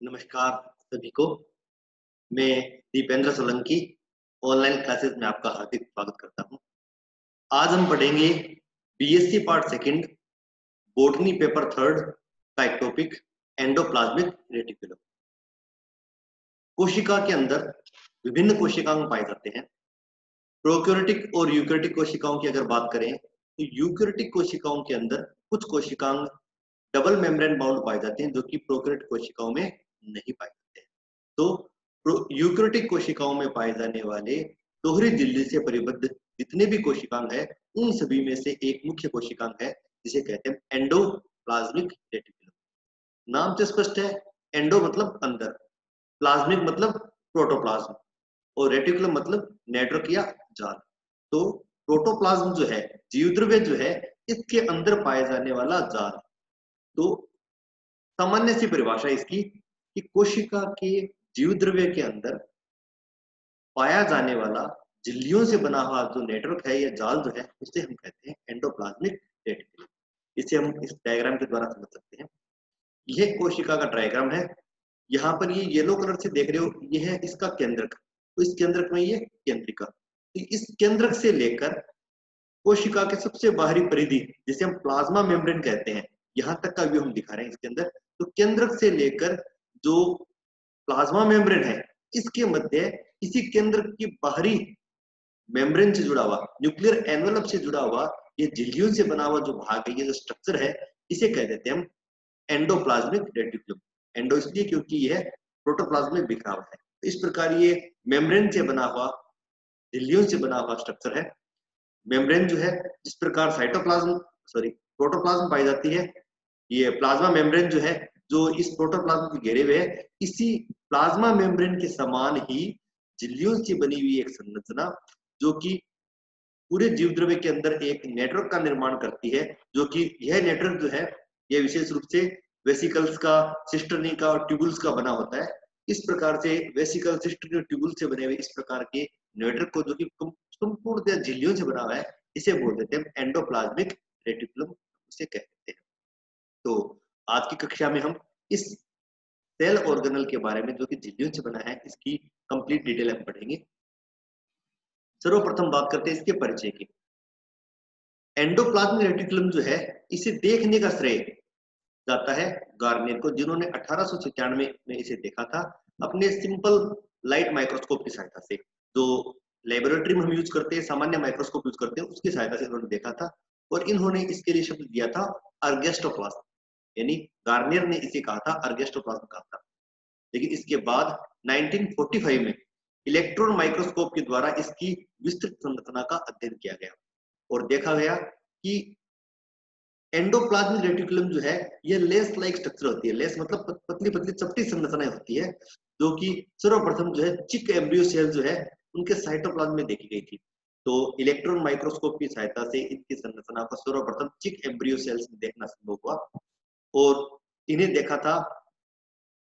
नमस्कार सभी को। मैं दीपेंद्र सोलंकी ऑनलाइन क्लासेस में आपका हार्दिक स्वागत करता हूं। आज हम पढ़ेंगे BSc part second botany paper third का एक टॉपिक एंडोप्लाज्मिक रेटिकुलम। कोशिका के अंदर विभिन्न कोशिकाएं पाए जाते हैं। प्रोकैरियोटिक और यूकैरियोटिक कोशिकाओं की अगर बात करें तो यूकैरियोटिक कोशिकाओं के अंदर कुछ कोशिकाएं डबल मेम्ब्रेन बाउंड पाए जाते हैं जो कि प्रोकैरियोटिक कोशिकाओं में नहीं पाए जाते हैं। तो यूकैरियोटिक कोशिकाओं में पाए जाने वाले दोहरी झिल्ली से परिबद्ध जितने भी कोशिकांग है उन सभी में से एक मुख्य कोशिकांग है जिसे कहते हैं एंडोप्लाज्मिक रेटिकुलम। नाम से स्पष्ट है, एंडो मतलब अंदर, प्लाज्मिक मतलब प्रोटोप्लाज्म और रेटिकुलम मतलब नेटवर्क या जाल। तो प्रोटोप्लाज्म जो है, जीवद्रव्य जो है, इसके अंदर पाए जाने वाला जाल। तो सामान्य सी परिभाषा इसकी कि कोशिका के जीवद्रव्य के अंदर पाया जाने वाला झिल्लियों से बना हुआ जो नेटवर्क है या जाल जो है उसे हम कहते हैं एंडोप्लाज्मिक रेटिकुलम। इसे हम इस डायग्राम के द्वारा समझ सकते हैं। यह कोशिका का डायग्राम है। यहाँ पर ये येलो कलर से देख रहे हो, ये है इसका केंद्रक। तो इस केंद्रक में ये केंद्रिका, तो इस केंद्रक से लेकर कोशिका के सबसे बाहरी परिधि जिसे हम प्लाज्मा मेम्ब्रेन कहते हैं, यहाँ तक का व्यू हम दिखा रहे हैं इसके अंदर। तो केंद्रक से लेकर जो प्लाज्मा मेम्ब्रेन है इसके मध्य इसी केंद्र की बाहरी मेम्ब्रेन से जुड़ा हुआ, न्यूक्लियर एनवेलप से जुड़ा हुआ ये झिल्लियों से बना हुआ जो भाग है, ये जो स्ट्रक्चर है, इसे कह देते हैं हम एंडोप्लाज्मिक रेटिकुलम। एंडो इसलिए क्योंकि यह प्रोटोप्लाज्म में बिखरा हुआ है। तो इस प्रकार ये मेम्ब्रेन से बना हुआ, झिल्लियों से बना हुआ स्ट्रक्चर है। मेम्ब्रेन जो है, जिस प्रकार प्रोटोप्लाज्म पाई जाती है, ये प्लाज्मा मेम्ब्रेन जो है जो इस प्रोटोप्लाज्म के घेरे हुए है, इसी प्लाज्मा मेम्ब्रेन के समान ही झिल्लियों से बनी हुई एक संरचना जो कि पूरे जीवद्रव्य के अंदर एक नेटवर्क का निर्माण करती है, जो कि यह नेटवर्क जो है यह विशेष रूप से वेसिकल्स का, सिस्टर्नी का और ट्यूबुल्स का बना होता है। इस प्रकार से वेसिकल, सिस्टर्नी और ट्यूबुल से बने हुए इस प्रकार के नेटवर्क को, जो कि संपूर्ण झिल्लियों से बना हुआ है, इसे बोल देते हैं एंडोप्लाज्मिक रेटिकुलम, उसे कहते हैं। तो आज की कक्षा में हम इस सेल ऑर्गेनल के बारे में जो कि झिल्लियों से बना है इसकी कंप्लीट डिटेल हम पढ़ेंगे। सर्वप्रथम बात करते हैं इसके परिचय की। एंडोप्लाज्मिक रेटिकुलम जो है इसे देखने का श्रेय जाता है गार्नियर को, जिन्होंने 1896 में इसे देखा था अपने सिंपल लाइट माइक्रोस्कोप की सहायता से। जो लेबोरेटरी में हम यूज करते हैं, सामान्य माइक्रोस्कोप यूज करते हैं, उसकी सहायता से इन्होंने देखा था और इन्होंने इसके लिए शब्द दिया था अर्गेस्टोप्लाज्म, यानी गार्नियर ने इसे कहा था अर्गेस्टोप्लाज्म कहा था। लेकिन इसके बाद 1945 में इलेक्ट्रॉन माइक्रोस्कोप के द्वारा इसकी विस्तृत संरचना का अध्ययन किया गया और देखा गया कि एंडोप्लाज्मिक रेटिकुलम जो है ये लेस लाइक स्ट्रक्चर होती है। लेस मतलब पतली पतली चपटी संरचनाएं होती है, जो कि सर्वप्रथम जो है चिक एम्ब्रियो सेल जो है उनके साइटोप्लाज्म में देखी गई थी। तो इलेक्ट्रॉन माइक्रोस्कोप की सहायता से इनकी संरचना को सर्वप्रथम चिक एम्ब्रियो सेल्स में देखना संभव हुआ और इन्हें देखा था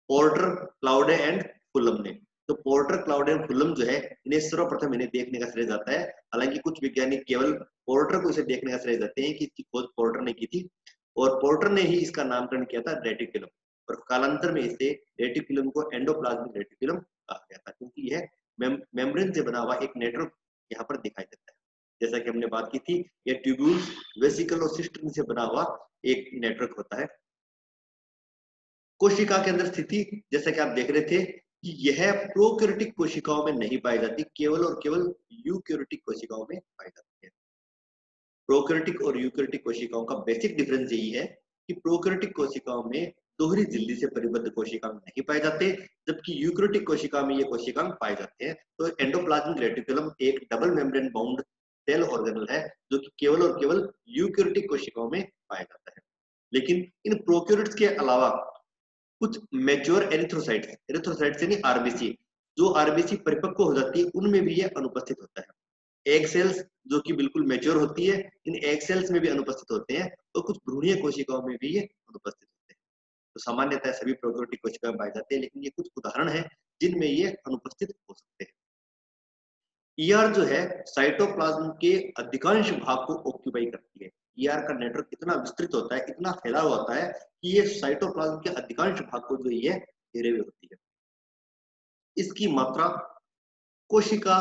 पोर्टर, क्लाउडे एंड फुलम ने। तो पोर्टर, क्लाउडे एंड फुलम जो है इन्हें सर्वप्रथम इन्हें देखने का श्रेय जाता है। हालांकि कुछ वैज्ञानिक केवल पोर्टर को इसे देखने का श्रेय देते हैं कि इसकी खोज पोर्टर ने की थी और पोर्टर ने ही इसका नामकरण किया था रेटिकुलम, और कालांतर में इसे रेटिकुलम को एंडोप्लाज्मिक रेटिकुलम कहा गया था, क्योंकि यह मेम्ब्रेन से बना हुआ एक नेटवर्क यहाँ पर दिखाई देता है। जैसा कि हमने बात की थी, यह ट्यूब्यूल्स, वेसिकल और सिस्टर्न से बना हुआ एक नेटवर्क होता है। कोशिका के अंदर स्थिति जैसा कि आप देख रहे थे कि यह प्रोकैरियोटिक कोशिकाओं में नहीं पाई जाती, केवल और केवल यूकैरियोटिक कोशिकाओं में पाई जाती है। प्रोकैरियोटिक और यूकैरियोटिक कोशिकाओं का बेसिक डिफरेंस यही है कि प्रोकैरियोटिक कोशिकाओं में दोहरी झिल्ली से परिबद्ध कोशिकांग नहीं पाए जाते, जबकि यूकैरियोटिक कोशिका में ये कोशिकांग पाए जाते हैं। तो एंडोप्लाज्मिक रेटिकुलम एक double membrane bound cell organelle है जो कि केवल और केवल यूकैरियोटिक कोशिकाओं में पाया जाता है। लेकिन इन प्रोकैरियोट्स के अलावा कुछ मैच्योर एरिथ्रोसाइट्स यानी आरबीसी, जो आरबीसी परिपक्व हो जाती है उनमें भी यह अनुपस्थित होता है। एग सेल्स जो कि बिल्कुल मैच्योर होती है, इन एग सेल्स में भी अनुपस्थित होते हैं और कुछ भ्रूणीय कोशिकाओं में भी ये अनुपस्थित होते हैं। तो सामान्यतः सभी प्रोकैरियोटिक कोशिकाएं पाई जाती है, लेकिन ये कुछ उदाहरण है जिनमें ये अनुपस्थित हो सकते हैं। ईआर जो है साइटोप्लाज्म के अधिकांश भाग को ऑक्यूपाई करती है। ईआर का नेटवर्क इतना विस्तृत होता है, इतना फैला हुआ होता है कि ये साइटोप्लाज्म के अधिकांश भाग को जो ये घेरे हुए होती है। इसकी मात्रा कोशिका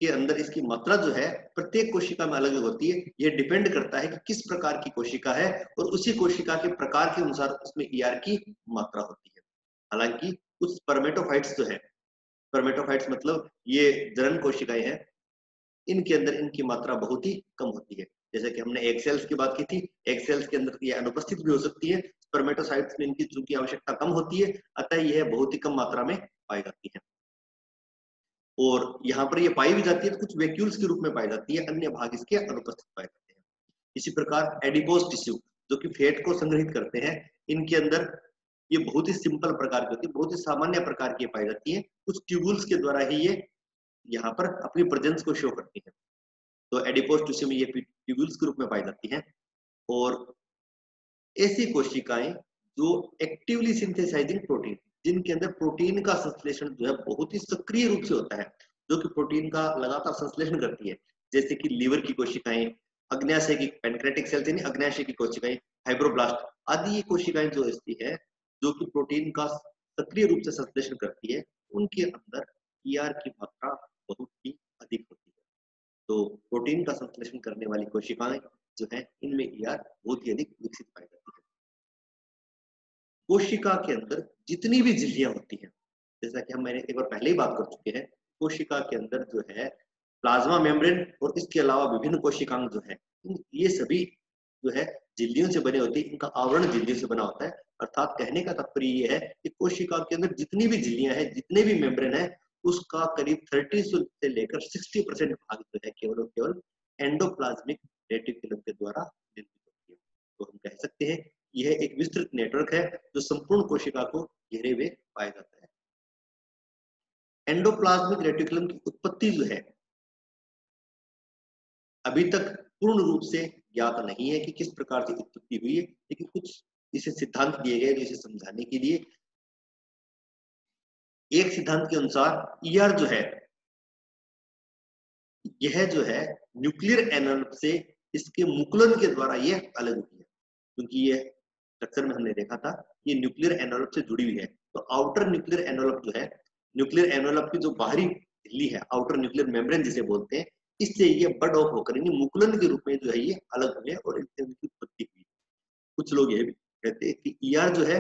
के अंदर, इसकी मात्रा जो है प्रत्येक कोशिका में अलग अलग होती है। ये डिपेंड करता है कि किस प्रकार की कोशिका है और उसी कोशिका के प्रकार के अनुसार उसमें ईआर की मात्रा होती है। हालांकि कुछ स्पर्मेटोफाइट्स जो है, स्पर्मेटोफाइट्स मतलब ये जनन कोशिकाएं हैं, इनके अंदर इनकी मात्रा बहुत ही कम होती है। जैसे कि हमने एग सेल्स की बात की थी, एग सेल्स के अंदर ये अनुपस्थित भी हो सकती है। स्पर्मेटोसाइट्स में इनकी चूंकि आवश्यकता कम होती है, अतः यह बहुत ही कम मात्रा में पाई जाती है। और यहाँ पर ये पाई भी जाती है तो कुछ वैक्यूल्स के रूप में पाई जाती है, अन्य भाग इसके अनुपस्थित पाए जाते हैं। इसी प्रकार एडिपोज टिश्यू जो कि फैट को संग्रहित करते हैं, इनके अंदर ये बहुत ही सिंपल प्रकार की होती है, बहुत ही सामान्य प्रकार की पाई जाती है। कुछ ट्यूबुल्स के द्वारा ही ये यहाँ पर अपनी प्रेजेंस को शो करती है। तो एडिपोज टिश्यू में ये ट्यूबुल्स के रूप में पाई जाती हैं। और ऐसी कोशिकाएं जो एक्टिवली सिंथेसाइजिंग प्रोटीन, जिनके अंदर प्रोटीन का संश्लेषण जो है बहुत ही सक्रिय रूप से होता है, जो कि प्रोटीन का लगातार संश्लेषण करती है, जैसे कि लीवर की कोशिकाएं, अग्न्याशय की पैनक्रेटिक सेल्स यानी अग्न्याशय की कोशिकाएं, फाइब्रोब्लास्ट आदि ये कोशिकाएं जो ऐसी है जो कि प्रोटीन का सक्रिय रूप से संश्लेषण करती है, उनके अंदर ईआर की मात्रा बहुत ही अधिक होती है। तो प्रोटीन का संश्लेषण करने वाली कोशिकाएं जो है, इनमें ईआर बहुत ही अधिक विकसित पाई जाती है। कोशिका के अंदर जितनी भी झिल्लियां होती हैं, जैसा कि हम मैंने एक बार पहले ही बात कर चुके हैं, कोशिका के अंदर जो है प्लाज्मा मेम्ब्रेन और इसके अलावा विभिन्न कोशिकांग जो है, ये सभी जो है झिल्लियों से बने होते हैं। इनका आवरण झिल्लियों से बना होता है। अर्थात कहने का तात्पर्य ये है कि कोशिका के अंदर जितनी भी झिल्लियां हैं, जितने भी मेम्ब्रेन है, उसका करीब 30 से लेकर 60% भाग जो है केवल और केवल एंडोप्लाज्मिक रेटिकुलम के द्वारा निर्मित होती है। तो हम कह सकते हैं यह एक विस्तृत नेटवर्क है जो संपूर्ण कोशिका को घेरे हुए पाया जाता है। एंडोप्लाज्मिक रेटिकुलम की उत्पत्ति जो है अभी तक पूर्ण रूप से ज्ञात नहीं है कि किस प्रकार से उत्पत्ति हुई है, लेकिन कुछ इसे सिद्धांत दिए गए जिसे समझाने के लिए। एक सिद्धांत के अनुसार ईआर जो है, यह जो है न्यूक्लियर एनवलप से इसके मुकुलन के द्वारा यह अलग हुई है, क्योंकि ये स्ट्रक्चर में हमने देखा था ये न्यूक्लियर एनवलप से जुड़ी हुई है। तो आउटर न्यूक्लियर एनवलप जो है, न्यूक्लियर एनवलप की जो बाहरी झिल्ली है, आउटर न्यूक्लियर मेम्ब्रेन जिसे बोलते हैं, इससे ये बड ऑफ होकर यानी मुकुलन के रूप में जो है ये अलग हुए और इनसे उनकी उत्पत्ति हुई। कुछ लोग ये भी कहते हैं कि ईआर जो है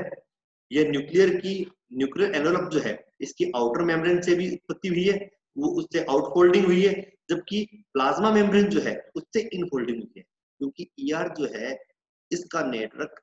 ये न्यूक्लियर एनवलप जो है इसकी आउटर मेम्ब्रेन से भी उत्पत्ति हुई है, वो उससे आउटफोल्डिंग हुई है, जबकि प्लाज्मा मेम्ब्रेन जो है उससे इनफोल्डिंग हुई है। क्योंकि ईआर जो है इसका नेटवर्क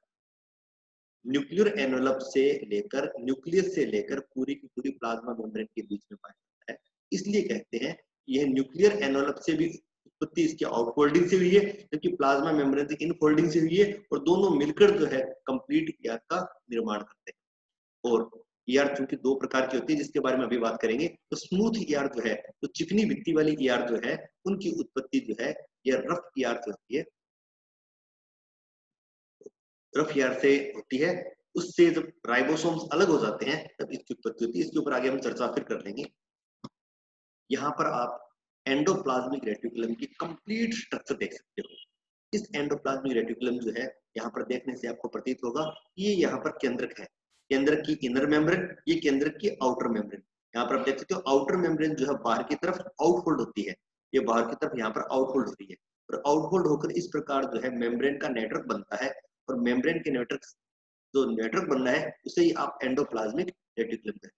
न्यूक्लियर एनवलप से लेकर न्यूक्लियस से लेकर पूरी की पूरी प्लाज्मा मेम्ब्रेन के बीच में पाया जाता है। इसलिए कहते हैं यह न्यूक्लियर एनवलप से भी उत्पत्ति इसकी आउटफोल्डिंग से हुई है, जबकि प्लाज्मा मेम्ब्रेन से इनफोल्डिंग से हुई है, और दोनों मिलकर जो है कंप्लीट ईआर का निर्माण करते हैं। और ईआर चूंकि दो प्रकार की होती है जिसके बारे में अभी बात करेंगे, तो स्मूथ ईआर जो है, तो चिकनी भित्ती वाली ईआर जो है, उनकी उत्पत्ति जो है यह रफ ईआर से होती है, रफ ईआर से होती है। उससे जब राइबोसोम्स अलग हो जाते हैं तब इसकी उत्पत्ति होती है। इसके ऊपर आगे हम चर्चा फिर कर लेंगे। यहाँ पर आप एंडोप्लाज्मिक रेटिकुलम की कंप्लीट स्ट्रक्चर देख सकते हो। इस एंडोप्लाज्मिक रेटिकुलम जो है, यहाँ पर देखने से आपको प्रतीत होगा ये यहाँ पर केंद्रक है, केंद्रक की इनर मेम्ब्रेन, ये केंद्रक की आउटर मेम्ब्रेन। यहाँ पर आप देख सकते हो आउटर मेम्ब्रेन जो है बाहर की तरफ आउटफोल्ड होती है, ये बाहर की तरफ यहाँ पर आउटफोल्ड होती है, और आउटफोल्ड होकर इस प्रकार जो है मेम्ब्रेन का नेटवर्क बनता है। और मेम्ब्रेन के नेटवर्क जो नेटवर्क बनना है उसे ही आप एंडोप्लाज्मिक रेटिकुलम कहते हैं।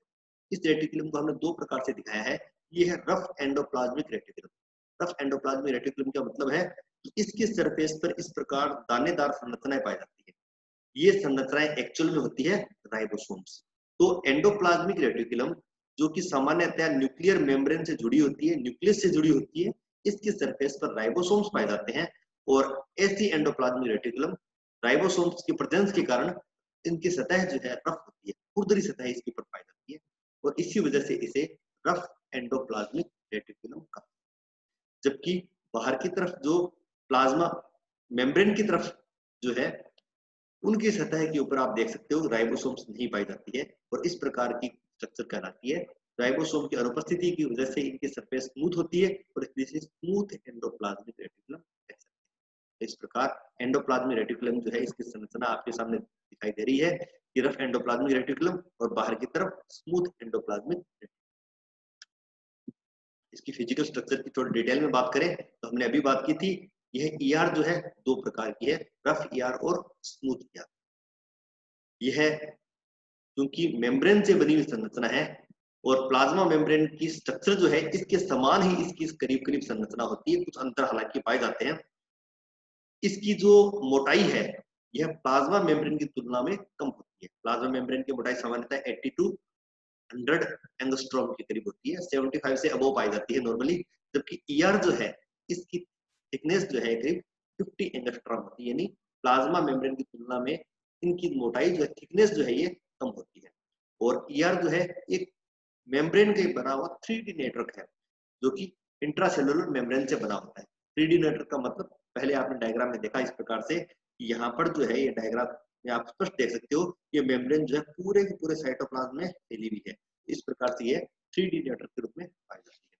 इस रेटिकुलम को हमने दो प्रकार से दिखाया है। ये है rough endoplasmic reticulum. Rough endoplasmic reticulum का मतलब है कि इसके सरफेस पर इस प्रकार दानेदार संरचनाएं पाई जाती है। ये संरचनाएं एक्चुअल में होती है राइबोसोम्स। तो एंडोप्लाज्मिक रेटिकुलम जो कि सामान्यतः न्यूक्लियर मेम्ब्रेन से जुड़ी होती है, न्यूक्लियस से जुड़ी होती है, इसके सरफेस पर राइबोसोम्स पाए जाते हैं। और ऐसी एंडोप्लाज्मिक रेटिकुलम राइबोसोम्स की प्रेजेंस के कारण इनकी सतह जो है रफ होती है, खुरदरी सतह इसके ऊपर पाई जाती है, और इसी वजह से इसे रफ एंडोप्लाज्मिक रेटिकुलम कहा। जबकि बाहर की तरफ जो प्लाज्मा मेम्ब्रेन की तरफ जो है, उनकी सतह के ऊपर आप देख सकते हो राइबोसोम्स नहीं पाई जाती है, और इस प्रकार की स्ट्रक्चर कहलाती है। राइबोसोम की अनुपस्थिति की वजह से इनकी सरफेस स्मूथ होती है, और इसलिए स्मूथ एंडोप्लाज्मिक रेटिकुलम कह सकते हैं। इस प्रकार एंडोप्लाज्मिक रेटिकुलम जो है, इसकी संरचना आपके सामने दिखाई दे रही है। ये रफ एंडोप्लाज्मिक रेटिकुलम और बाहर की तरफ स्मूथ एंडोप्लाज्मिक। इसकी फिजिकल स्ट्रक्चर की थोड़ी डिटेल में बात करें तो हमने अभी बात की थी, यह ईआर जो है दो प्रकार की है, रफ ईआर और स्मूथ ईआर। यह क्योंकि मेम्ब्रेन से बनी हुई संरचना है और प्लाज्मा मेम्ब्रेन की स्ट्रक्चर जो है इसके समान ही इसकी करीब करीब संरचना होती है, कुछ अंतर हालांकि पाए जाते हैं। इसकी जो मोटाई है यह प्लाज्मा मेम्ब्रेन की तुलना में कम होती है। प्लाज्मा मेम्ब्रेन की मोटाई सामान्यतः 80 to 100 एंगस्ट्रॉम के करीब होती है, 75 से अबव पाई जाती है नॉर्मली, जबकि ईआर जो है इसकी थिकनेस जो है करीब 50 एंगस्ट्रॉम होती है, यानी प्लाज्मा मेम्ब्रेन की तुलना में इनकी मोटाई जो है, थिकनेस जो है ये कम होती है। और ईआर जो है एक मेम्ब्रेन का बना हुआ 3D नेटवर्क है जो कि इंट्रासेलुलर मेम्ब्रेन से बना होता है। 3D नेटवर्क का मतलब पहले आपने डायग्राम में देखा इस प्रकार से, यहाँ पर जो है ये डायग्राम में आप स्पष्ट देख सकते हो, ये मेम्ब्रेन जो है पूरे के पूरे साइटोप्लाज्म में फैली हुई है। इस प्रकार से ये 3D नेटवर्क के रूप में पाई जाती है।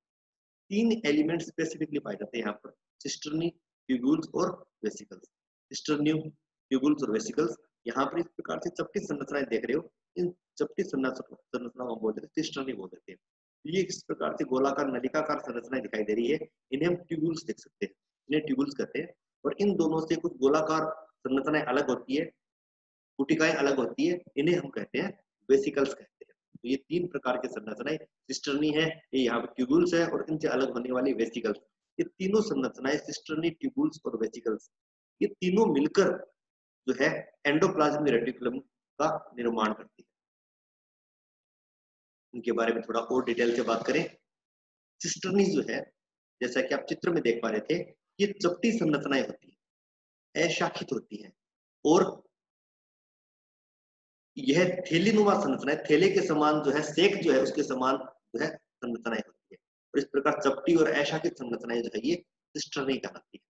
3 एलिमेंट स्पेसिफिकली पाए जाते हैं यहाँ पर, सिस्टर्नी, ट्यूब्यूल्स और वेसिकल्स। सिस्टर्नी, ट्यूब्यूल्स और वेसिकल्स, यहाँ पर इस प्रकार से चपटी संरचनाएं देख रहे हो, इन चपटी संरचनाओं को बोलते हैं सिस्टर्नी बोल देते हैं। ये इस प्रकार से गोलाकार नलिकाकार संरचनाएं दिखाई दे रही है, इन्हें हम ट्यूब्यूल्स देख सकते हैं, इन्हें ट्यूब्यूल्स कहते हैं। और इन दोनों से कुछ गोलाकार संरचनाएं अलग होती है, कुटिकाएं अलग होती है, इन्हें हम कहते हैं वेसिकल्स कहते हैं। तो ये 3 प्रकार के संरचनाएं, सिस्टर्नी है, ये यहाँ पर ट्यूब्यूल्स है, और इनसे अलग होने वाली वेसिकल्स। ये तीनों संरचनाएं सिस्टर्नी, ट्यूब्यूल्स और वेसिकल्स, ये तीनों मिलकर जो है एंडोप्लाज्मिक रेटिकुलम का निर्माण करती है। इनके बारे में थोड़ा और डिटेल से बात करें, सिस्टर्नी जो है जैसा कि आप चित्र में देख पा रहे थे, ये चपटी संरचनाएं होती है, अशाखित होती है, और यह थैलीनुमा संरचना है, थैले के समान जो है, सेक जो है उसके समान जो है संरचनाएं होती है। और इस प्रकार चपटी और अशाखित संरचनाएं जो है ये सिस्टर्नी कहलाती है।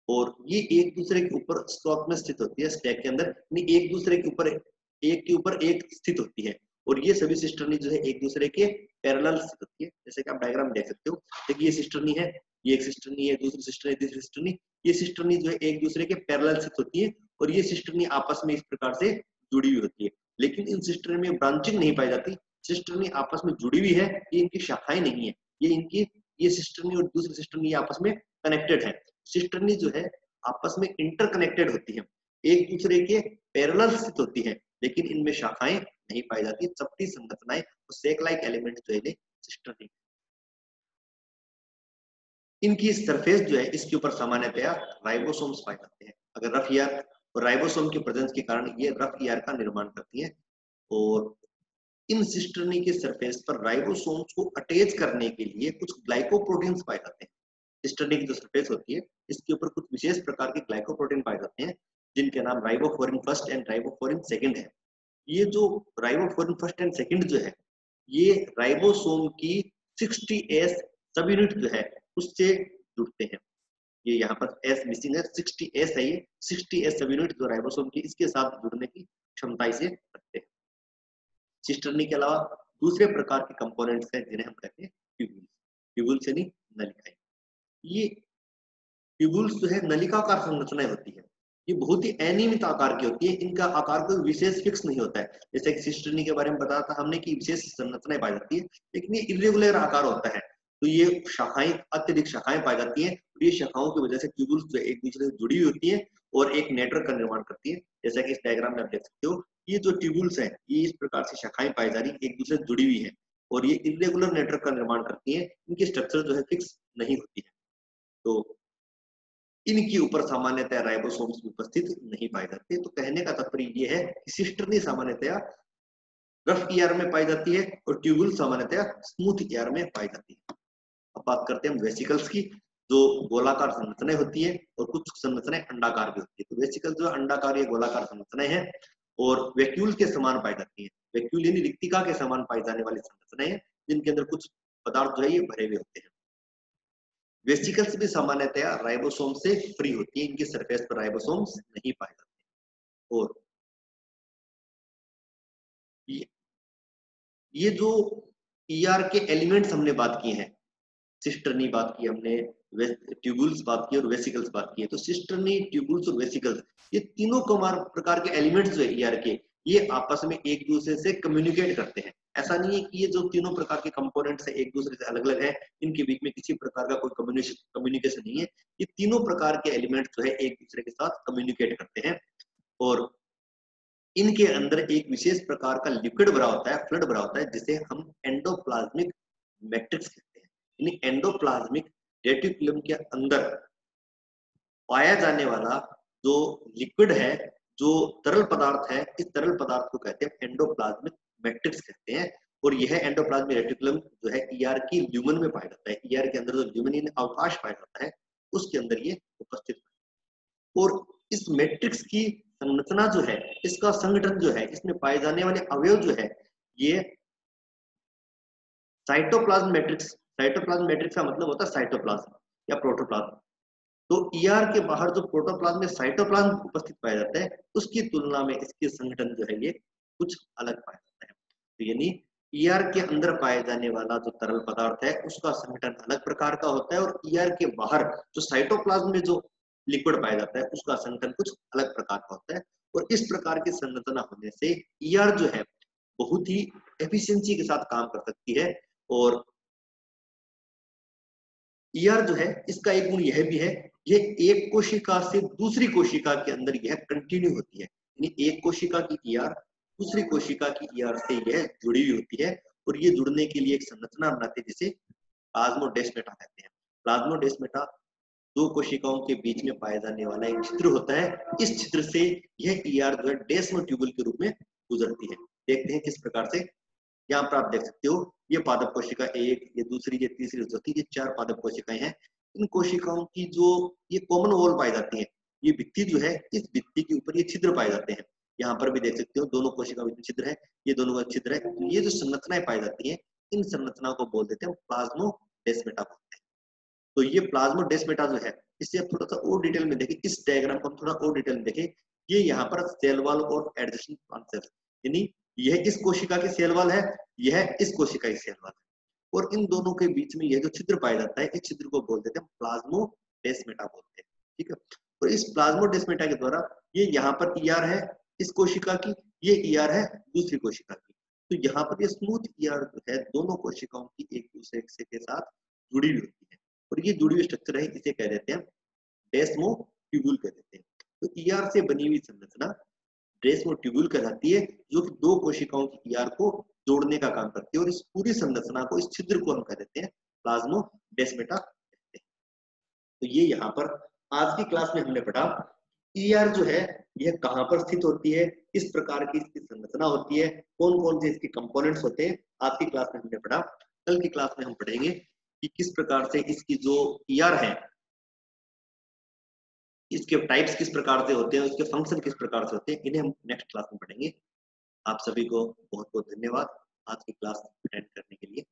और ये एक दूसरे के ऊपर स्टॉक में स्थित होती है, स्टैक के अंदर, एक दूसरे के ऊपर एक स्थित होती है। और ये सभी सिस्टर्नी जो है एक दूसरे के पैरेलल स्थित होती है, जैसे कि आप डायग्राम देख सकते हो। देखिए ये सिस्टर्नी है, ये एक सिस्टर्नी है, दूसरी सिस्टर्नी, तीसरी सिस्टर्नी, ये सिस्टर्नी जो है एक दूसरे के पैरेलल स्थित होती है, और ये सिस्टर्नी आपस में इस प्रकार से जुड़ी हुई होती है। लेकिन इन सिस्टर्नी में ब्रांचिंग नहीं पाई जाती, सिस्टर्नी आपस में जुड़ी हुई है, ये इनकी शाखाएं नहीं है, ये सिस्टर्नी और दूसरी सिस्टर्नी आपस में कनेक्टेड है। सिस्टर्नी जो है आपस में इंटरकनेक्टेड होती है, एक दूसरे के पैरेलल स्थित होती है, लेकिन इनमें शाखाएं नहीं पाई जाती, चपटी संरचनाएं और सेक लाइक एलिमेंट जो है सिस्टर्नी। इनकी सरफेस जो है इसके ऊपर सामान्यतया राइबोसोम्स पाए जाते हैं। अगर रफ ईआर और राइबोसोम की प्रेजेंस के कारण ये रफ ईआर का निर्माण करती है। और इन सिस्टर्नी के सरफेस पर राइबोसोम्स को अटैच करने के लिए कुछ ग्लाइकोप्रोटीन्स पाए जाते हैं। सिस्टर्नी की जो सरफेस होती है इसके ऊपर कुछ विशेष प्रकार के ग्लाइकोप्रोटीन पाए जाते हैं, जिनके नाम राइबोफ्लोरिन फर्स्ट एंड राइबोफ्लोरिन सेकंड है। ये जो राइबोफ्लोरिन फर्स्ट एंड सेकंड जो है, ये राइबोसोम की 60S सब यूनिट जो है उससे जुड़ते हैं। ये यहाँ पर S मिसिंग है, 60S है, ये 60S सब यूनिट जो राइबोसोम की इसके साथ जुड़ने की क्षमता इसे रखते हैं। सिस्टर्नी के अलावा दूसरे प्रकार के कंपोनेंट्स हैं जिन्हें हम कहते हैं ट्यूब्यूल्स। ट्यूब्यूल्स यानी नलिकाएं। ये ट्यूब्यूल्स जो है नलिकाकार संरचनाएं होती है, ये बहुत ही अनियमित आकार की होती है, इनका आकार कोई विशेष फिक्स नहीं होता है। जैसे कि सिस्टर्नी के बारे में बताया था हमने कि विशेष संरचनाएं पाई जाती है, लेकिन ये इरेगुलर आकार होता है। तो ये शाखाएं, अत्यधिक शाखाएं पाई जाती हैं, और ये शाखाओं की वजह से ट्यूब्यूल्स जो एक दूसरे से जुड़ी हुई होती है और एक नेटवर्क का निर्माण करती है। जैसा कि इस डायग्राम में आप देख सकते हो, ये जो ट्यूब्यूल्स है ये इस प्रकार से शाखाएं पाई जा रही, एक दूसरे से जुड़ी हुई है, और ये इरेगुलर नेटवर्क का निर्माण करती है। इनकी स्ट्रक्चर जो है फिक्स नहीं होती है। तो इनके ऊपर सामान्यतः राइबोसोम्स उपस्थित नहीं पाए जाते। तो कहने का तात्पर्य ये है कि सिस्टर्नी सामान्यतया रफ ईआर में पाई जाती है और ट्यूब्यूल सामान्यतया स्मूथ ईआर में पाई जाती है। अब बात करते हैं हम वेसिकल्स की, जो गोलाकार संरचनाएं होती है और कुछ संरचनाएं अंडाकार भी होती है। तो वेसिकल जो अंडाकार या गोलाकार संरचनाएं हैं और वैक्यूल के समान पाई जाती है। वैक्यूल यानी रिक्तिका के समान पाई जाने वाली संरचनाएं हैं, जिनके अंदर कुछ पदार्थ जो है ये भरे हुए होते हैं। वेसिकल्स भी सामान्यतया राइबोसोम से फ्री होती है, इनकी सरफेस पर राइबोसोम्स नहीं पाए जाते। और ये जो ईआर के एलिमेंट्स हमने बात किए हैं, सिस्टर्नी बात की हमने, ट्यूब्यूल्स बात की और वेसिकल्स बात की है। तो सिस्टर्नी, ट्यूब्यूल्स और वेसिकल्स, ये तीनों प्रकार के एलिमेंट्स जो है ईआर के, ये आपस में एक दूसरे से कम्युनिकेट करते हैं। ऐसा नहीं है कि ये जो तीनों प्रकार के कंपोनेंट्स है एक दूसरे से अलग अलग है, इनके बीच में किसी प्रकार का कोई कम्युनिकेशन नहीं है। ये तीनों प्रकार के एलिमेंट्स जो है एक दूसरे के साथ कम्युनिकेट करते हैं और इनके अंदर एक विशेष प्रकार का लिक्विड भरा होता है, फ्लूइड भरा होता है, जिसे हम एंडोप्लाज्मिक मैट्रिक्स कहते हैं। यानी एंडोप्लाज्मिक रेटिकुलम के अंदर पाया जाने वाला जो लिक्विड है, जो तरल पदार्थ है, इस तरल पदार्थ को कहते हैं एंडोप्लाज्मिक मैट्रिक्स कहते हैं। और यह एंडोप्लाज्मिक रेटिकुलम जो है ईआर की ल्यूमन में पाया जाता है। ईआर के अंदर जो ल्यूमिन अवकाश पाया जाता है उसके अंदर ये उपस्थित है। और इस मैट्रिक्स की संरचना जो है, इसका संगठन जो है, इसमें पाए जाने वाले अवयव जो है, ये साइटोप्लाज्म मैट्रिक्स। साइटोप्लाज्म मैट्रिक्स का मतलब होता है साइटोप्लाज्म या प्रोटोप्लाज्म। तो ईआर के बाहर जो प्रोटोप्लाज्म में साइटोप्लाज्म उपस्थित पाया जाता है, उसकी तुलना में इसके संगठन जो है ये कुछ अलग पाया जाता है। तो यानी ईआर के अंदर पाए जाने वाला जो तरल पदार्थ है उसका संगठन अलग प्रकार का होता है और ईआर के बाहर जो साइटोप्लाज्म में जो लिक्विड पाया जाता है उसका संगठन कुछ अलग प्रकार का होता है। और इस प्रकार की संरचना होने से ईआर जो है बहुत ही एफिशिएंसी के साथ काम कर सकती है। और ईआर जो है इसका एक गुण यह भी है, ये एक कोशिका से दूसरी कोशिका के अंदर यह कंटिन्यू होती है। यानी एक कोशिका की ईआर दूसरी कोशिका की ईआर से यह जुड़ी हुई होती है और ये जुड़ने के लिए एक संरचना बनाती है जिसे प्लाज्मोडेस्माटा कहते हैं। प्लाज्मोडेस्माटा दो कोशिकाओं के बीच में पाया जाने वाला एक छिद्र होता है। इस छिद्र से यह ईआर जो है डेस्मो ट्यूबुल के रूप में गुजरती है। देखते हैं किस प्रकार से। यहाँ पर आप देख सकते हो ये पादप कोशिका एक, ये दूसरी, ये तीसरी, चौथी, ये 4 पादप कोशिकाएं हैं। इन कोशिकाओं की जो ये कॉमन वॉल पाई जाती है, ये भित्ति जो है, इस भित्ति के ऊपर ये छिद्र पाए जाते हैं। यहाँ पर भी देख सकते हो दोनों कोशिका में छिद्र है, ये दोनों का छिद्र है। तो ये जो संरचनाएं पाई जाती है, इन संरचनाओं को बोल देते हैं प्लाज्मोडेस्माटा बोलते हैं। तो ये प्लाज्मोडेस्माटा जो है, इससे आप थोड़ा सा और डिटेल में देखें, इस डायग्राम को हम थोड़ा और डिटेल में देखें। ये यहाँ पर सेल वॉल और एडजेसेंट प्लांट सेल्स, यानी यह इस कोशिका की सेल वॉल है, यह इस कोशिका की सेल वॉल है और इन दोनों के बीच में यह जो छिद्र पाया जाता है, इस छिद्र को बोल देते हैं प्लाज्मोडेस्माटा बोलते हैं। ठीक है। और इस प्लाज्मोडेस्माटा के द्वारा ये यहाँ पर ईआर है इस कोशिका की, ये ईआर है दूसरी कोशिका की। तो यहाँ पर ये स्मूथ ईआर जो है दोनों कोशिकाओं की एक दूसरे के साथ जुड़ी हुई होती है और ये जुड़ी हुई स्ट्रक्चर है, इसे कह देते हैं डेस्मो ट्यूबुल कह देते हैं। तो ईआर से बनी हुई संरचना डेस्मो ट्यूबुल कहलाती है, जो कि दो कोशिकाओं की ईआर को जोड़ने का काम करती है। और इस पूरी संरचना को, इस छिद्र को हम कह देते हैं प्लाज्मोडेस्माटा कहते हैं। तो ये यहाँ पर आज की क्लास में हमने पढ़ा ईआर जो है यह कहाँ पर स्थित होती है, किस प्रकार की इसकी संरचना होती है, कौन कौन से इसके कंपोनेंट्स होते हैं, आज की क्लास में हमने पढ़ा। कल की क्लास में हम पढ़ेंगे कि किस प्रकार से इसकी जो ईआर है, इसके टाइप्स किस प्रकार से होते हैं, इसके फंक्शन किस प्रकार से होते हैं, इन्हें हम नेक्स्ट क्लास में पढ़ेंगे। आप सभी को बहुत बहुत धन्यवाद आज की क्लास अटेंड करने के लिए।